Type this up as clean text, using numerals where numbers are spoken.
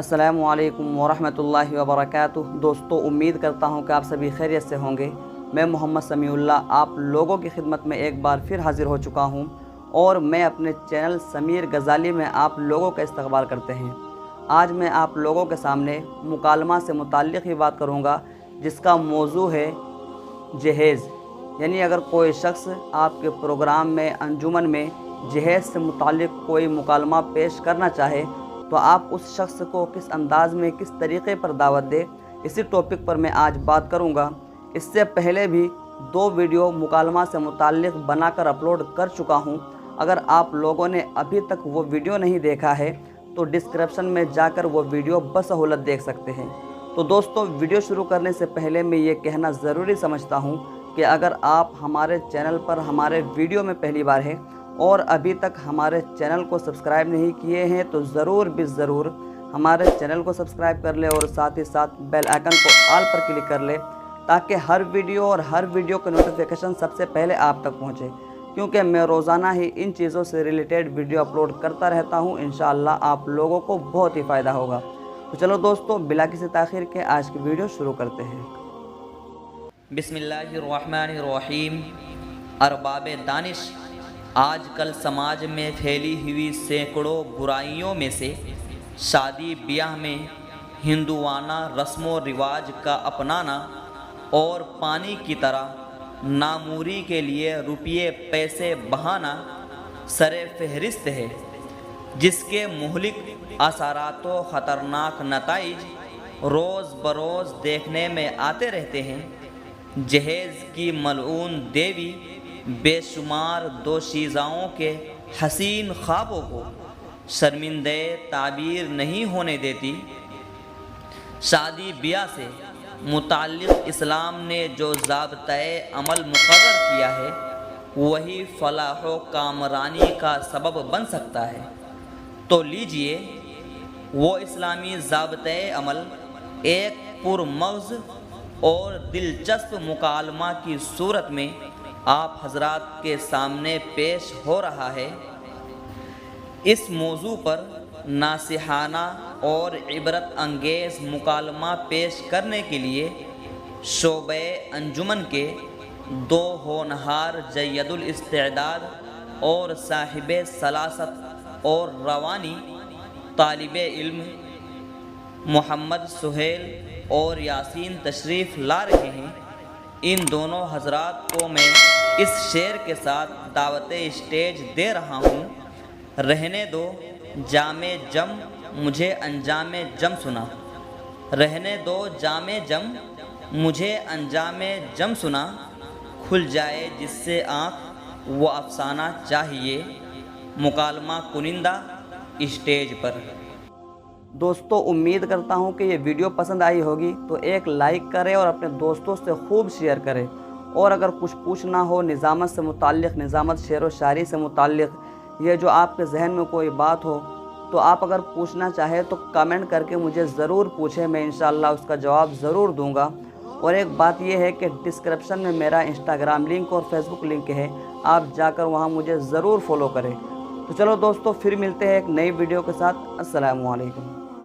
अस्सलामु अलैकुम वरहमतुल्लाहि वबरकातुह। दोस्तों, उम्मीद करता हूँ कि आप सभी खैरियत से होंगे। मैं मोहम्मद समीउल्लाह आप लोगों की खिदमत में एक बार फिर हाज़िर हो चुका हूँ और मैं अपने चैनल समीर गज़ाली में आप लोगों का इस्तकबाल करते हैं। आज मैं आप लोगों के सामने मुकालमा से मुताल्लिक़ ही बात करूँगा, जिसका मौजू है जहेज़। यानी अगर कोई शख्स आपके प्रोग्राम में, अंजुमन में जहेज़ से मुताल्लिक़ कोई मुकालमा पेश करना चाहे तो आप उस शख्स को किस अंदाज़ में, किस तरीक़े पर दावत दे, इसी टॉपिक पर मैं आज बात करूँगा। इससे पहले भी 2 वीडियो मुकालमा से मुताल्लिक़ बनाकर अपलोड कर चुका हूँ। अगर आप लोगों ने अभी तक वो वीडियो नहीं देखा है तो डिस्क्रिप्शन में जाकर वो वीडियो बसहूलत देख सकते हैं। तो दोस्तों, वीडियो शुरू करने से पहले मैं ये कहना ज़रूरी समझता हूँ कि अगर आप हमारे चैनल पर हमारे वीडियो में पहली बार हैं और अभी तक हमारे चैनल को सब्सक्राइब नहीं किए हैं तो ज़रूर ज़रूर हमारे चैनल को सब्सक्राइब कर ले और साथ ही साथ बेल आइकन को ऑल पर क्लिक कर ले, ताकि हर वीडियो का नोटिफिकेशन सबसे पहले आप तक पहुंचे, क्योंकि मैं रोज़ाना ही इन चीज़ों से रिलेटेड वीडियो अपलोड करता रहता हूं। इंशाअल्लाह आप लोगों को बहुत ही फ़ायदा होगा। तो चलो दोस्तों, बिला किसी ताख़ीर के आज की वीडियो शुरू करते हैं। बिस्मिल्लाहिर्रहमानिर्रहीम। अरबाब दानिश, आजकल समाज में फैली हुई सैकड़ों बुराइयों में से शादी ब्याह में हिंदुआना रस्मों रिवाज का अपनाना और पानी की तरह नामूरी के लिए रुपये पैसे बहाना सरे फहरिस्त है, जिसके मुहलिक असरात व ख़तरनाक नताइज रोज़ बरोज़ देखने में आते रहते हैं। जहेज़ की मलऊन देवी बेशुमार दोशीज़ाओं के हसीन ख्वाबों को शर्मिंदे ताबीर नहीं होने देती। शादी ब्याह से मुताल्लिक़ इस्लाम ने जो ज़ाब्ता-ए अमल मुकर्रर किया है वही फलाह व कामरानी का सबब बन सकता है। तो लीजिए, वो इस्लामी ज़ाब्ता-ए अमल एक पुरमग़ज़ और दिलचस्प मुकालमा की सूरत में आप हजरात के सामने पेश हो रहा है। इस मौजू पर नासिहाना और इबरत अंगेज़ मुकालमा पेश करने के लिए शोबे अंजुमन के 2 होनहार जय्यदुल इस्तेदाद और साहिबे सलासत और रवानी तालिबे इल्म मोहम्मद सुहेल और यासीन तशरीफ़ ला रहे हैं। इन दोनों हजरात को मैं इस शेर के साथ दावते स्टेज दे रहा हूँ। रहने दो जामे जम, मुझे अंजामे जम सुना। रहने दो जामे जम, मुझे अंजामे जम सुना। खुल जाए जिससे आँख वो अफसाना चाहिए, मुकालमा कुनिंदा स्टेज पर। दोस्तों, उम्मीद करता हूं कि ये वीडियो पसंद आई होगी, तो एक लाइक करें और अपने दोस्तों से खूब शेयर करें। और अगर कुछ पूछना हो निज़ामत से मुताल्लिक़, निज़ामत शेर व शायरी से मुताल्लिक़, ये जो आपके जहन में कोई बात हो तो आप अगर पूछना चाहें तो कमेंट करके मुझे ज़रूर पूछें, मैं इंशाअल्लाह उसका जवाब ज़रूर दूंगा। और एक बात यह है कि डिस्क्रिप्शन में मेरा इंस्टाग्राम लिंक और फेसबुक लिंक है, आप जाकर वहाँ मुझे ज़रूर फॉलो करें। तो चलो दोस्तों, फिर मिलते हैं एक नई वीडियो के साथ। अस्सलामु अलैकुम।